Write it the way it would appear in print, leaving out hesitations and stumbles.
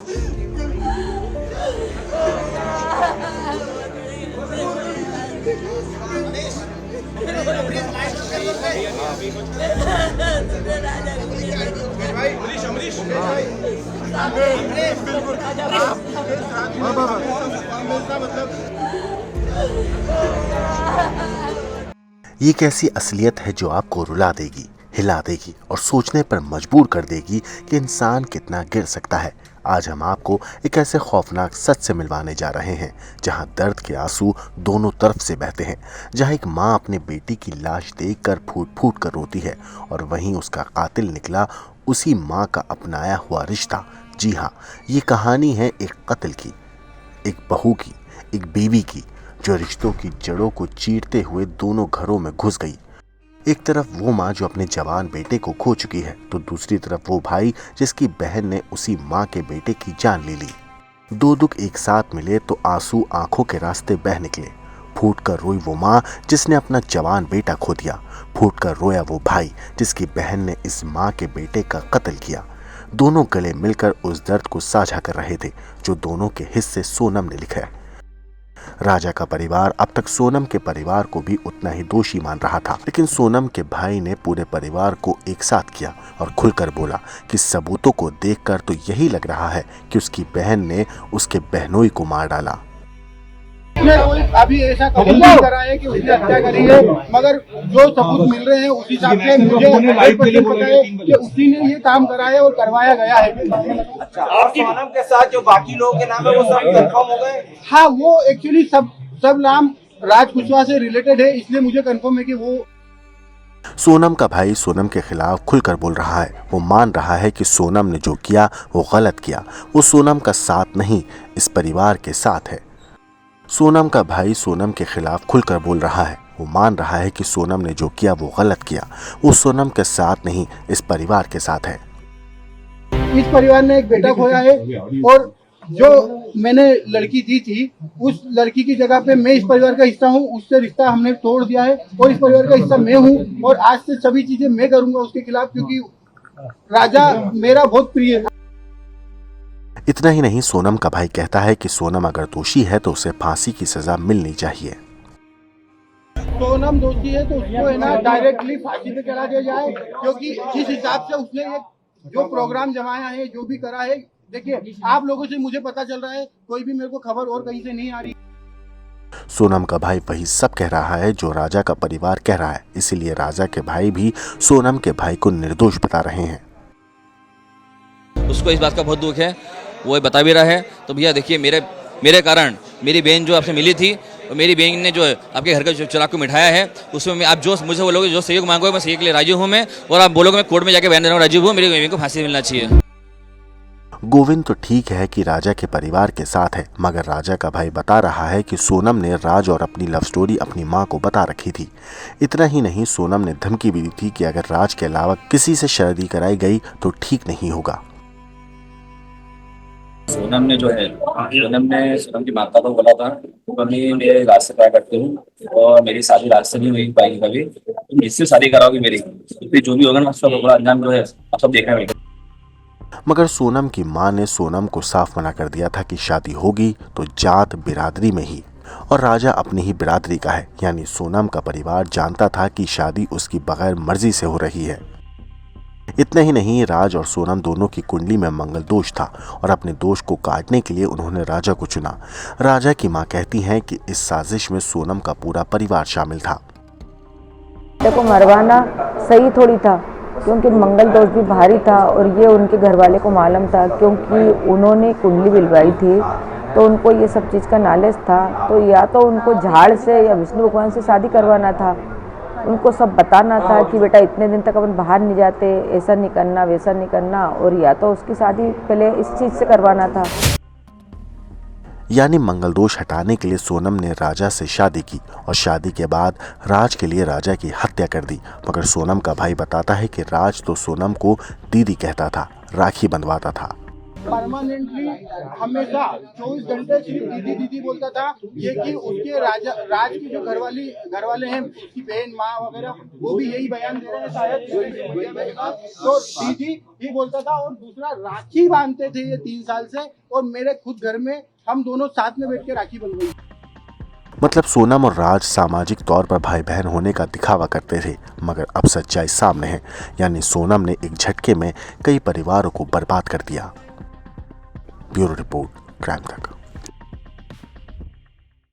ये कैसी असलियत है जो आपको रुला देगी, हिला देगी और सोचने पर मजबूर कर देगी कि इंसान कितना गिर सकता है। आज हम आपको एक ऐसे खौफनाक सच से मिलवाने जा रहे हैं जहां दर्द के आंसू दोनों तरफ से बहते हैं, जहां एक माँ अपने बेटी की लाश देखकर फूट फूट कर रोती है और वहीं उसका कातिल निकला उसी माँ का अपनाया हुआ रिश्ता। जी हाँ, ये कहानी है एक कत्ल की, एक बहू की, एक बीवी की, जो रिश्तों की जड़ों को चीरते हुए दोनों घरों में घुस गई। एक तरफ वो माँ जो अपने जवान बेटे को खो चुकी है, तो दूसरी तरफ वो भाई जिसकी बहन ने उसी माँ के बेटे की जान ले ली। दो दुख एक साथ मिले तो आंसू आंखों के रास्ते बह निकले। फूट कर रोई वो माँ जिसने अपना जवान बेटा खो दिया, फूट कर रोया वो भाई जिसकी बहन ने इस माँ के बेटे का कत्ल किया। दोनों गले मिलकर उस दर्द को साझा कर रहे थे जो दोनों के हिस्से सोनम ने लिखा है। राजा का परिवार अब तक सोनम के परिवार को भी उतना ही दोषी मान रहा था, लेकिन सोनम के भाई ने पूरे परिवार को एक साथ किया और खुलकर बोला कि सबूतों को देखकर तो यही लग रहा है कि उसकी बहन ने उसके बहनोई को मार डाला। अभी ऐसा कबूल नहीं करा है कि उसने हत्या करी है, मगर जो सबूत मिल रहे हैं उस हिसाब से मुझे 100% पता है कि उसी ने ये काम करा है और करवाया गया है। अच्छा, और सोनम के साथ जो बाकी लोगों के नाम है वो सब कंफर्म हो गए? हाँ, वो एक्चुअली सब नाम राज कुशवाहा से रिलेटेड है, इसलिए मुझे कंफर्म है कि वो। सोनम का भाई सोनम के खिलाफ खुलकर बोल रहा है। वो मान रहा है कि सोनम ने जो किया वो गलत किया। वो सोनम का साथ नहीं, इस परिवार के साथ है। सोनम का भाई सोनम के खिलाफ खुलकर बोल रहा है। वो मान रहा है कि सोनम ने जो किया वो गलत किया। वो सोनम के साथ नहीं, इस परिवार के साथ है। इस परिवार ने एक बेटा खोया है और जो मैंने लड़की दी थी उस लड़की की जगह पे मैं इस परिवार का हिस्सा हूँ, उससे रिश्ता हमने तोड़ दिया है और इस परिवार का हिस्सा मैं हूँ और आज से सभी चीजें मैं करूंगा उसके खिलाफ, क्योंकि राजा मेरा बहुत प्रिय है। इतना ही नहीं, सोनम का भाई कहता है कि सोनम अगर दोषी है तो उसे फांसी की सजा मिलनी चाहिए। सोनम दोषी है तो उसको है ना डायरेक्टली फांसी पे चढ़ा दिया जाए, क्योंकि जिस हिसाब से उसने ये जो प्रोग्राम जमाया है, जो भी करा है, देखिए आप लोगों से मुझे पता चल रहा है, कोई भी मेरे को खबर और कहीं से नहीं आ रही। सोनम का भाई वही सब कह रहा है जो राजा का परिवार कह रहा है, इसीलिए राजा के भाई भी सोनम के भाई को निर्दोष बता रहे हैं। उसको इस बात का बहुत दुख है, वो बता भी रहा है। तो भैया देखिए, मेरे कारण मेरी बहन जो आपसे मिली थी, और मेरी बहन ने जो आपके घर का जो चिराग को मिठाया है, उसमें आप जो मुझे बोलोगे, जो सहयोग मांगोगे मैं सहयोग के लिए राजी हूँ मैं, और आप बोलोगे मैं कोर्ट में जाके बयान देना राजी हूँ, मेरी बहन को फांसी मिलना चाहिए। गोविंद तो ठीक है कि राजा के परिवार के साथ है, मगर राजा का भाई बता रहा है कि सोनम ने राज और अपनी लव स्टोरी अपनी मां को बता रखी थी। इतना ही नहीं, सोनम ने धमकी भी दी थी कि अगर राज के अलावा किसी से शादी कराई गई तो ठीक नहीं होगा। सोनम ने सोनम की माता को बोला था मम्मी मैं राज से प्यार करती हूँ और मेरी शादी राज से नहीं हुई पाएगी कभी, तुम इससे शादी कराओगी मेरी, फिर जो भी होगा ना उसका बड़ा अंजाम जो है आप सब देखना मिलेगा। मगर सोनम की मां ने सोनम को साफ मना कर दिया था कि शादी होगी तो जात बिरादरी में ही, और राजा अपनी ही बिरादरी का है, यानी सोनम का परिवार जानता था कि शादी उसकी बगैर मर्जी से हो रही है। इतना ही नहीं, राज और सोनम दोनों की कुंडली में मंगल दोष था और अपने दोष को काटने के लिए उन्होंने राजा को चुना। राजा की मां कहती हैं कि इस साजिश में सोनम का पूरा परिवार शामिल था। को मरवाना सही थोड़ी था, क्योंकि मंगल दोष भी भारी था और ये उनके घर वाले को मालूम था, क्योंकि उन्होंने कुंडली बिलवाई थी तो उनको ये सब चीज़ का नॉलेज था। तो या तो उनको झाड़ से या विष्णु भगवान से शादी करवाना था, उनको सब बताना था कि बेटा इतने दिन तक अपन बाहर नहीं जाते, ऐसा नहीं करना वैसा नहीं करना, और या तो उसकी शादी पहले इस चीज़ से करवाना था। यानी मंगल दोष हटाने के लिए सोनम ने राजा से शादी की और शादी के बाद राज के लिए राजा की हत्या कर दी। मगर सोनम का भाई बताता है कि राज तो सोनम को दीदी कहता था, राखी बंधवाता था। परमानेंटली हमेशा 24 घंटे सिर्फ दीदी दीदी बोलता था। ये कि उसके राज की जो घरवाले हैं, उसकी बहन माँ वगैरह, वो भी यही बयान दे रहे हैं शायद। तो दीदी ही बोलता था, और दूसरा राखी बांधते थे ये 3 साल से, और मेरे खुद घर में हम दोनों साथ में बैठ के राखी बन गई। मतलब सोनम और राज सामाजिक तौर पर भाई बहन होने का दिखावा करते थे, मगर अब सच्चाई सामने है। यानी सोनम ने एक झटके में कई परिवारों को बर्बाद कर दिया। ब्यूरो रिपोर्ट, क्राइम तक।